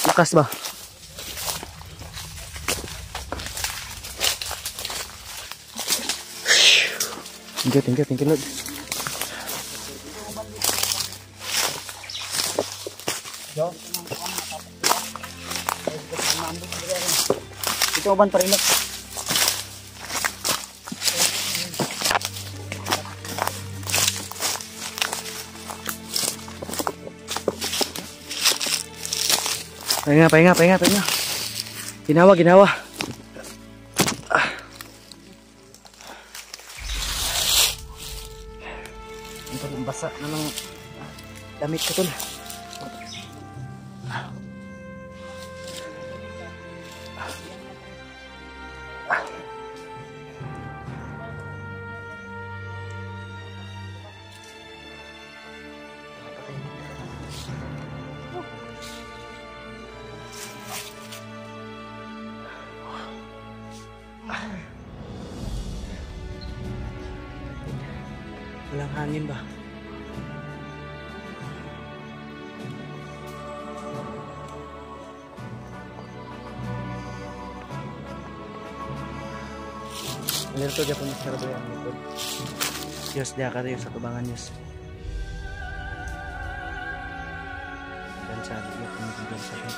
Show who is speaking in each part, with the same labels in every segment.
Speaker 1: lakas ba? Thank you, Lord. Ito uban pa rin. Pahinga. Ginawa. Ito yung basa na ng damit ko tol. Walang hangin ba? Nilito dyan po masarado yan ito. Diyos, diya ka rin sa tubangan Diyos. Dan sabi niya kung nagigil sa akin.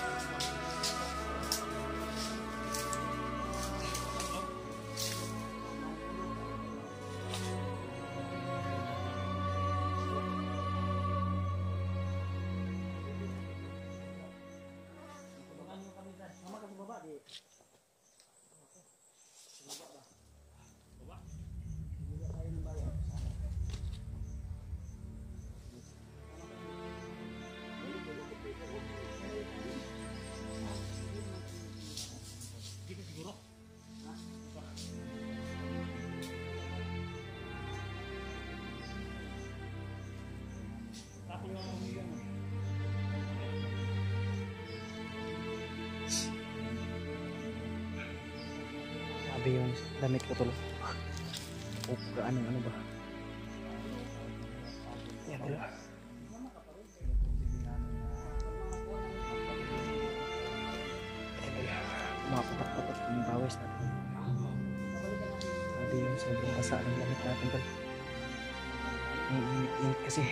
Speaker 1: Sabi yung damit ko tulo. Ano ba? Yan tulo. Makapatak-patak yung bawis natin. Sabi yung sobrang basa ng damit natin tulo. Ang init kasi.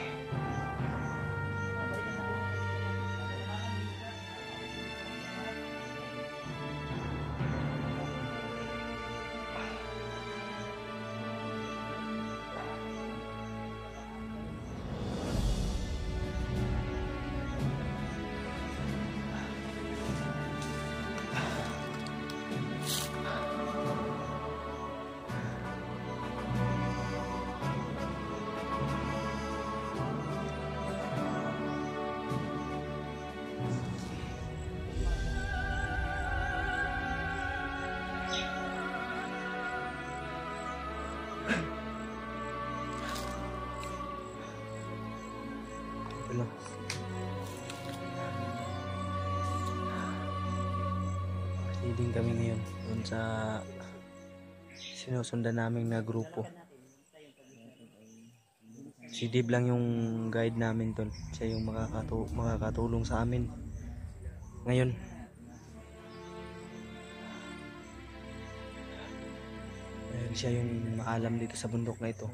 Speaker 1: Ano? Leading kami ngayon doon sa sinusundan naming na grupo. Si Dib lang yung guide namin doon. Siya yung makakatulong sa amin ngayon. Siya yung maalam dito sa bundok na ito.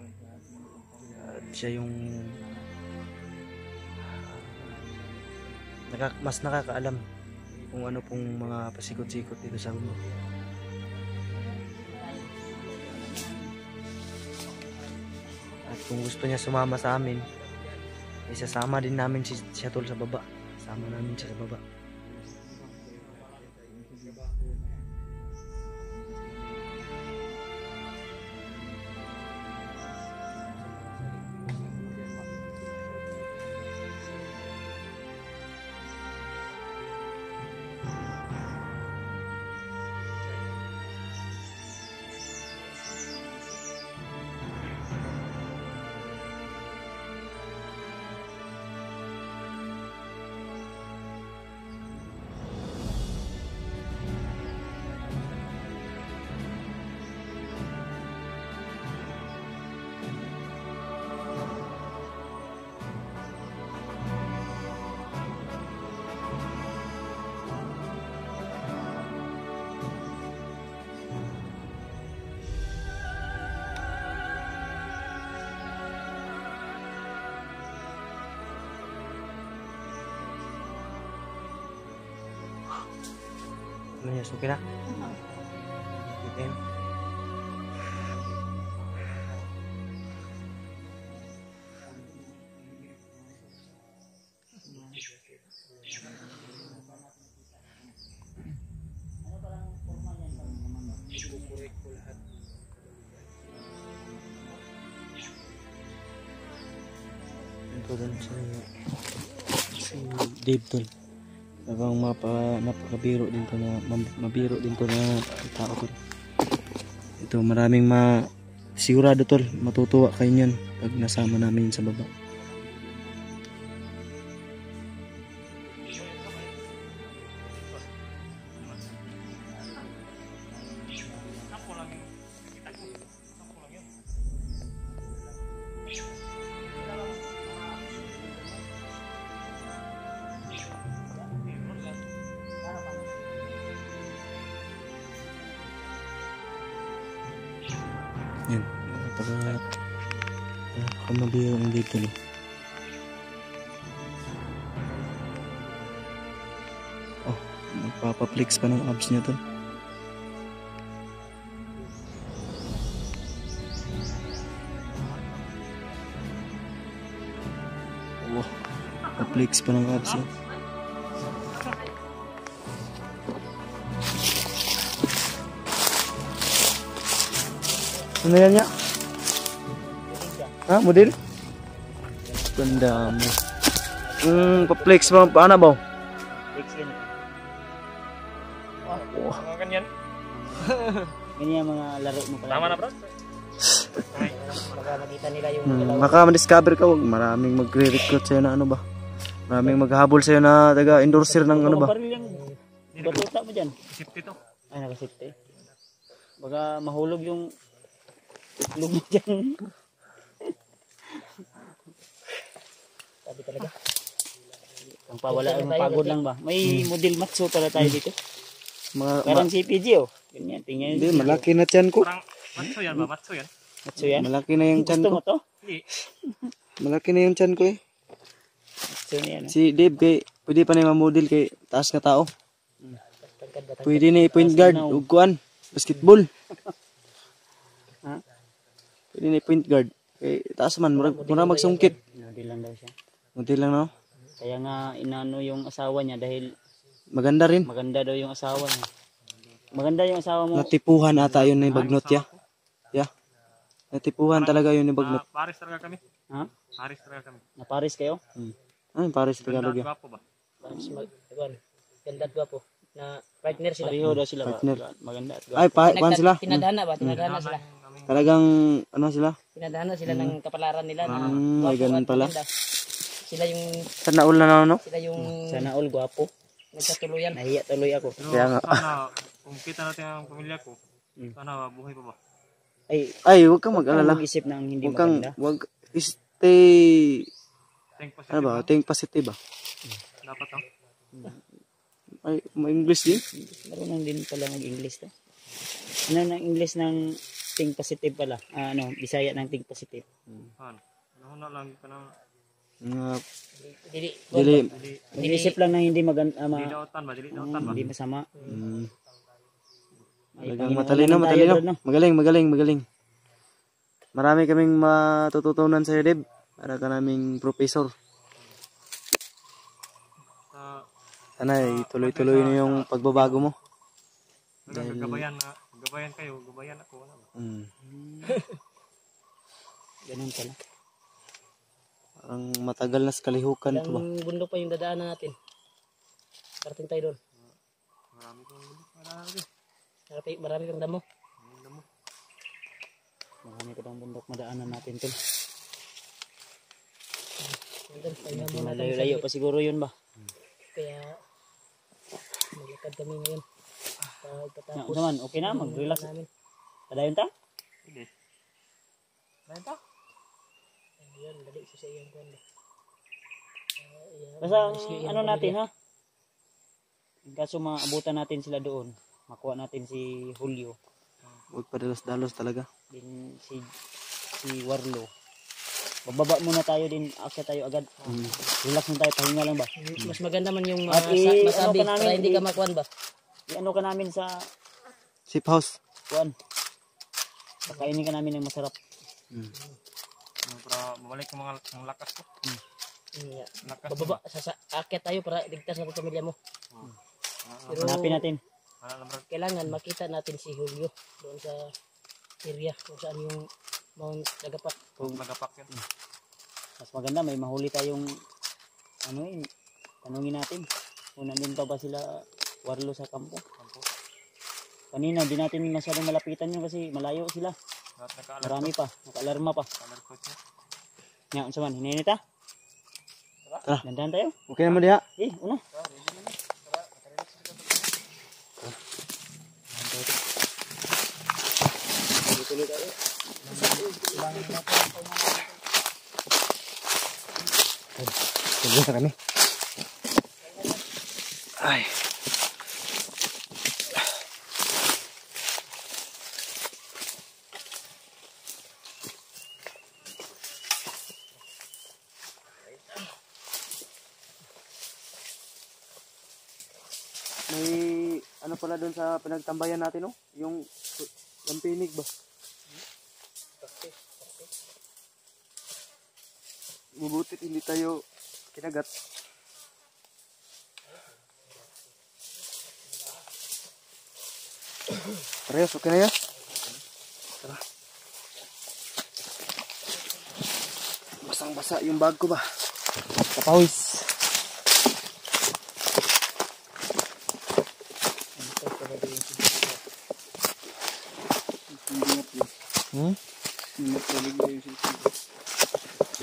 Speaker 1: Siya yung mas nakakaalam kung ano pong mga pasikot-sikot dito sa bundok. At kung gusto niya sumama sa amin, isasama din namin siya tol sa baba. Sama namin siya sa baba. Ano niya, okay na? Bitin. Ito dun si Dave tol. Talagang napakabiro din to na mabiro din to na tao tol. Ito maraming sigurado tol, matutuwa kayo niyan pag nasama namin sa baba. Yan, napakamabiyo ng dito no. Oh, magpapaflex pa ng abs niya to. Oh, pa-flex pa ng abs niya. Ano yan niya? Ha? Model? Ganda mo. Pa-flex ba? Paano ba?
Speaker 2: Flex yan.
Speaker 1: Oh.
Speaker 3: Mga ganyan.
Speaker 2: Ganyan mga laro mo pala.
Speaker 3: Tama na bro.
Speaker 2: Baka makita nila yung
Speaker 1: Maka ma-discover ka, wag maraming magre-recruit sa'yo na ano ba? Maraming maghabol sa'yo na taga-endorser ng ano ba?
Speaker 2: Paril yung batuta mo dyan.
Speaker 3: Safety to.
Speaker 2: Ay, nakasipte. Baka mahulog yung itlog mo dyan. Sabi talaga. Ang pawala, ang pagod lang ba? May model matso pala tayo dito. Parang CPG oh. Ganyan, tingnan.
Speaker 1: Hindi, malaki na tiyan ko.
Speaker 3: Parang matso yan ba? Matso yan.
Speaker 2: Matso yan.
Speaker 1: Malaki na yung tiyan
Speaker 2: Gusto
Speaker 1: ko.
Speaker 2: mo to?
Speaker 3: Hindi.
Speaker 1: Malaki na yung tiyan ko eh.
Speaker 2: Matso na yan.
Speaker 1: Si Dave, pwede pa na yung model kay taas nga tao. Pwede na i-point guard, ugkuan, basketball.
Speaker 2: Ha?
Speaker 1: Pwede na i-point guard. Kay taas man, mura magsungkit.
Speaker 2: Model lang daw siya.
Speaker 1: Model lang no?
Speaker 2: Kaya nga inano yung asawa niya dahil
Speaker 1: Maganda rin.
Speaker 2: maganda daw yung asawa niya. Maganda yung asawa mo.
Speaker 1: Natipuhan ata yun ni Bagnot ya. Yeah. Natipuhan talaga yun ni Bagnot.
Speaker 3: Paris talaga kami.
Speaker 2: Ha?
Speaker 3: Paris talaga kami.
Speaker 2: Na Paris kayo?
Speaker 1: Ano yung Paris Tagalog ya?
Speaker 3: Gwapo ba?
Speaker 4: Ganda at gwapo. Na partner sila.
Speaker 2: Pareho daw sila.
Speaker 1: Partner.
Speaker 2: Maganda at
Speaker 1: Ay, pan sila.
Speaker 4: Tinadhana ba? Tinadhana sila.
Speaker 1: Talagang ano sila?
Speaker 4: Tinadhana sila ng kapalaran nila. Na
Speaker 1: May
Speaker 4: gwapo
Speaker 1: ganun
Speaker 4: at
Speaker 1: pala.
Speaker 4: maganda. Sila yung
Speaker 1: Sana all na no?
Speaker 4: sila yung
Speaker 2: sana all gwapo.
Speaker 4: nagkatuluyan.
Speaker 2: Nahiya tuloy ako.
Speaker 3: Pero
Speaker 1: Kaya nga.
Speaker 3: sana, kung kita natin ang pamilya ko, sana buhay pa ba?
Speaker 2: Ay,
Speaker 1: Huwag kang mag-alala.
Speaker 2: mag-isip ng hindi
Speaker 1: Huwag kang,
Speaker 2: maganda.
Speaker 1: stay,
Speaker 3: Think positive
Speaker 1: ano ba? Think positive ba?
Speaker 3: Dapat no?
Speaker 1: Ay, ma-English din?
Speaker 2: Marunong din pala mag-English to. Ano ng English ng think positive pala? Ano, Bisaya ng think positive.
Speaker 3: Han. Ano na lang ka ng
Speaker 4: Dili.
Speaker 1: Dili.
Speaker 2: Mag-isip lang ng hindi maganda,
Speaker 3: dili dautan ba? Dili dautan ba?
Speaker 2: hindi masama. Ay,
Speaker 1: Talagang
Speaker 2: Panginoon
Speaker 1: matalino,
Speaker 2: naman tayo,
Speaker 1: matalino.
Speaker 2: Lord, no?
Speaker 1: Magaling. Marami kaming matututunan sa Deb. Para ka naming professor.
Speaker 3: Sa
Speaker 1: Sana tuloy-tuloy na yung pagbabago mo.
Speaker 3: gabayan kayo, gabayan ako. Wala ba?
Speaker 2: Ganun pala.
Speaker 1: Parang matagal na sa kalihukan to ba?
Speaker 4: Ilang bundok pa yung dadaanan natin. Parating tayo doon.
Speaker 3: Marami kong gulo. Marami.
Speaker 4: Marami kang damo.
Speaker 2: Marami ko ng bundok madaanan natin tol.
Speaker 4: Doon, pahinga muna tayo.
Speaker 2: Malayo-layo pa siguro yun ba?
Speaker 4: Kaya maglakad kami ngayon. Pagkatapos.
Speaker 2: Naman, okay na, mag-relax.
Speaker 4: namin.
Speaker 2: Padayon ta?
Speaker 3: Sige. Dahil ta?
Speaker 4: Ayan, dali sa iyang kuwan ba.
Speaker 2: Basta ang ano natin ha? Kaso maabutan natin sila doon. Makuha natin si Julio.
Speaker 1: Huwag padalos-dalos talaga.
Speaker 2: Din si Warlo. bababa muna tayo din, akyat tayo agad. Relax na tayo, pahinga lang ba?
Speaker 4: Mas maganda man yung
Speaker 2: At ano
Speaker 4: masabi
Speaker 2: ka namin,
Speaker 4: para hindi ka makuan ba?
Speaker 2: I-ano ka namin sa
Speaker 1: Safe house.
Speaker 2: kuan. Pakainin ka namin ng masarap.
Speaker 3: Para mabalik yung mga ang lakas ko.
Speaker 4: Yeah.
Speaker 3: Lakas.
Speaker 4: Bababa, akyat tayo para ligtas na ang pamilya mo. Pero
Speaker 2: Hanapin natin.
Speaker 4: kailangan makita natin si Julio doon sa area kung saan yung Mount Dagapak.
Speaker 3: Kung nagapak yan.
Speaker 2: Mas maganda, may mahuli tayong ano yun, tanungin natin. Kung nandun pa ba sila warlo sa kampo. Kanina, di natin masyadong malapitan yun kasi malayo sila.
Speaker 3: Lahat naka-alert.
Speaker 2: Marami pa, naka-alarma pa.
Speaker 3: Alert coach niya.
Speaker 2: Nga, unsa man, hinainit ha?
Speaker 1: Tara.
Speaker 2: Dandahan tayo.
Speaker 1: Okay naman diha.
Speaker 2: Una.
Speaker 1: Tuloy na kami. Ay. May ano pala doon sa pinagtambayan natin, no? Yung lampinig ba? Mabuti hindi tayo kinagat. Parehas, okay na yan? Tara. Basang-basa yung bag ko ba? Kapawis.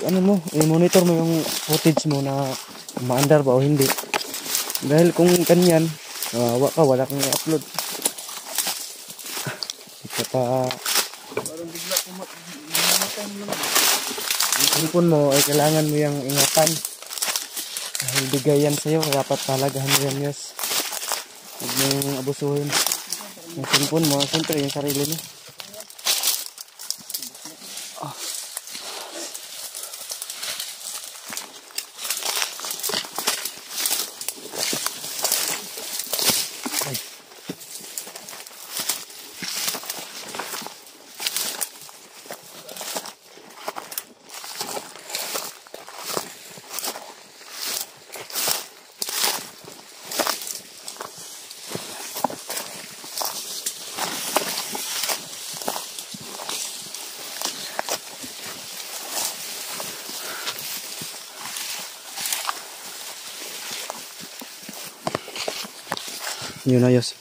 Speaker 1: Ano mo, i-monitor mo yung footage mo na maandar ba o hindi. Dahil kung kanyan, wala kang i-upload. Ito pa, parang bigla yung cellphone mo ay kailangan mo yung ingatan. Dahil bigay yan sa'yo, dapat palagahan mo yan, yes. Huwag mo yung abusuhin. Yung cellphone mo, siyempre yung sarili mo. Yun ayos.